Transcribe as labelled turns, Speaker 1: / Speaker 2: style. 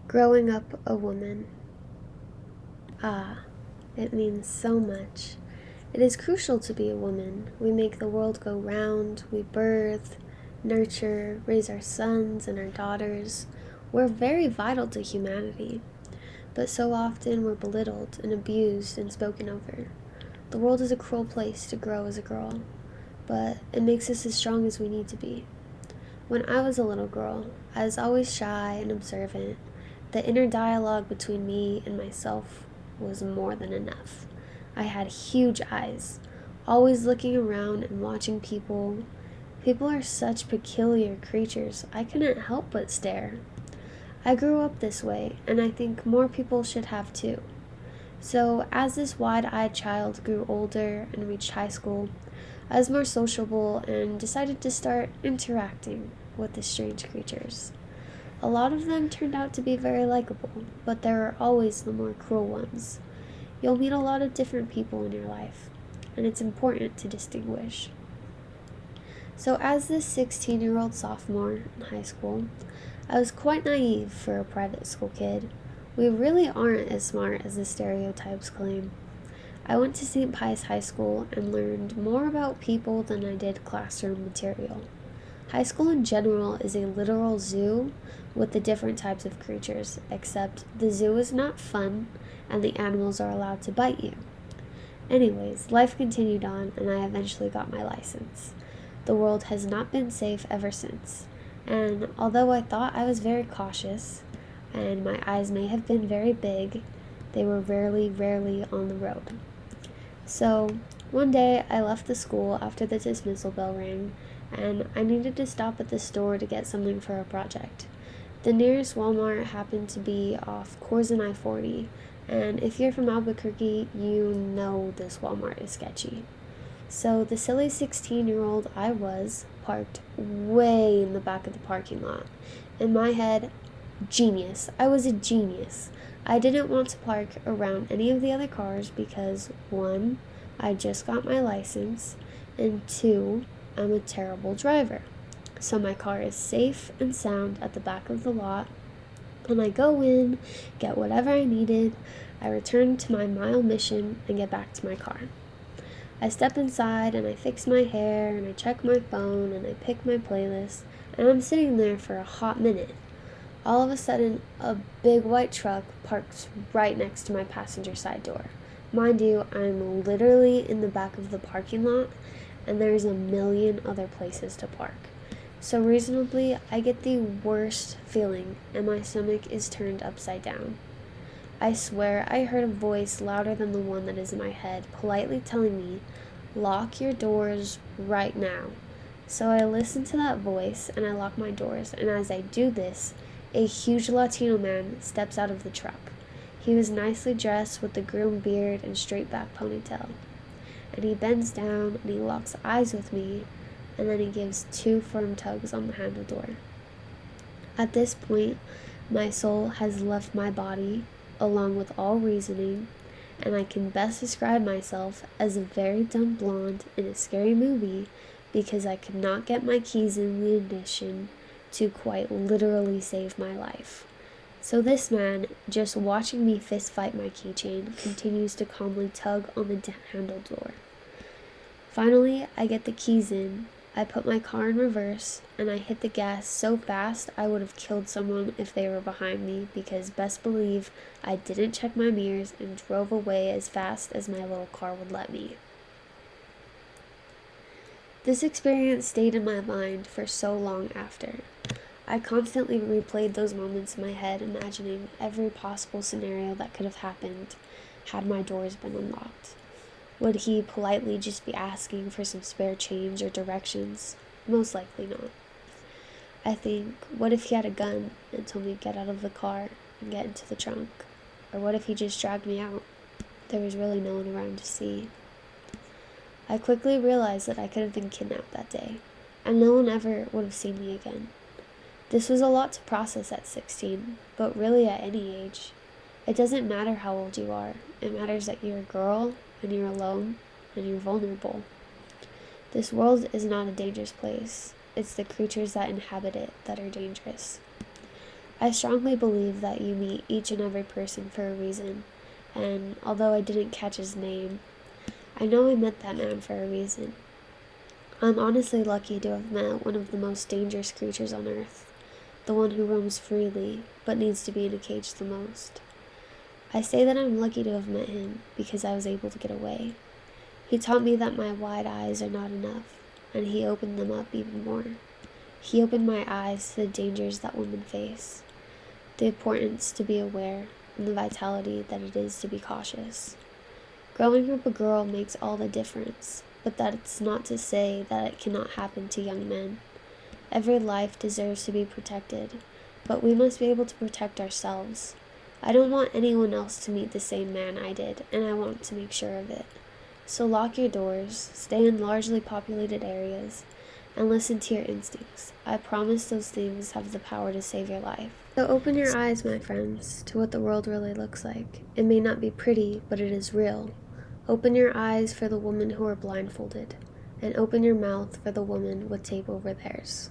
Speaker 1: Growing up a woman. Ah, it means so much. It is crucial to be a woman. We make the world go round, we birth, nurture, raise our sons and our daughters. We're very vital to humanity, but so often we're belittled and abused and spoken over. The world is a cruel place to grow as a girl, but it makes us as strong as we need to be. When I was a little girl, I was always shy and observant. The inner dialogue between me and myself was more than enough. I had huge eyes, always looking around and watching people. People are such peculiar creatures, I couldn't help but stare. I grew up this way, and I think more people should have too. So, as this wide eyed child grew older and reached high school, I was more sociable and decided to start interacting with the strange creatures. A lot of them turned out to be very likable, but there are always the more cruel ones. You'll meet a lot of different people in your life, and it's important to distinguish. So, as this 16-year-old sophomore in high school, I was quite naive for a private school kid. We really aren't as smart as the stereotypes claim. I went to St. Pius High School and learned more about people than I did classroom material. High school in general is a literal zoo with the different types of creatures, except the zoo is not fun and the animals are allowed to bite you. Anyways, life continued on and I eventually got my license. The world has not been safe ever since, and although I thought I was very cautious and my eyes may have been very big, they were rarely on the road. So, one day I left the school after the dismissal bell rang, and I needed to stop at the store to get something for a project. The nearest Walmart happened to be off Coors and I-40, and if you're from Albuquerque, you know this Walmart is sketchy. So the silly 16-year-old I was parked way in the back of the parking lot. In my head, genius. I was a genius. I didn't want to park around any of the other cars because, one, I just got my license, and two, I'm a terrible driver. So my car is safe and sound at the back of the lot, and I go in, get whatever I needed, I return to my mile mission, and get back to my car. I step inside and I fix my hair and I check my phone and I pick my playlist, and I'm sitting there for a hot minute. All of a sudden, a big white truck parks right next to my passenger side door. Mind you, I'm literally in the back of the parking lot, and there's a million other places to park. So reasonably, I get the worst feeling, and my stomach is turned upside down. I swear I heard a voice louder than the one that is in my head, politely telling me, "Lock your doors right now." So I listen to that voice, and I lock my doors, and as I do this, a huge Latino man steps out of the truck. He was nicely dressed with a groomed beard and straight back ponytail. And he bends down and he locks eyes with me, and then he gives two firm tugs on the handle door. At this point, my soul has left my body, along with all reasoning, and I can best describe myself as a very dumb blonde in a scary movie because I could not get my keys in the ignition to quite literally save my life. So this man, just watching me fist fight my keychain, continues to calmly tug on the handle door. Finally, I get the keys in, I put my car in reverse, and I hit the gas so fast I would have killed someone if they were behind me because best believe I didn't check my mirrors and drove away as fast as my little car would let me. This experience stayed in my mind for so long after. I constantly replayed those moments in my head, imagining every possible scenario that could have happened had my doors been unlocked. Would he politely just be asking for some spare change or directions? Most likely not. I think, what if he had a gun and told me to get out of the car and get into the trunk? Or what if he just dragged me out? There was really no one around to see. I quickly realized that I could have been kidnapped that day, and no one ever would have seen me again. This was a lot to process at 16, but really at any age. It doesn't matter how old you are. It matters that you're a girl, and you're alone, and you're vulnerable. This world is not a dangerous place. It's the creatures that inhabit it that are dangerous. I strongly believe that you meet each and every person for a reason, and although I didn't catch his name, I know I met that man for a reason. I'm honestly lucky to have met one of the most dangerous creatures on earth, the one who roams freely, but needs to be in a cage the most. I say that I'm lucky to have met him because I was able to get away. He taught me that my wide eyes are not enough, and he opened them up even more. He opened my eyes to the dangers that women face, the importance to be aware, and the vitality that it is to be cautious. Growing up a girl makes all the difference, but that's not to say that it cannot happen to young men. Every life deserves to be protected, but we must be able to protect ourselves. I don't want anyone else to meet the same man I did, and I want to make sure of it. So lock your doors, stay in largely populated areas, and listen to your instincts. I promise those things have the power to save your life. So open your eyes, my friends, to what the world really looks like. It may not be pretty, but it is real. Open your eyes for the women who are blindfolded, and open your mouth for the woman with tape over theirs.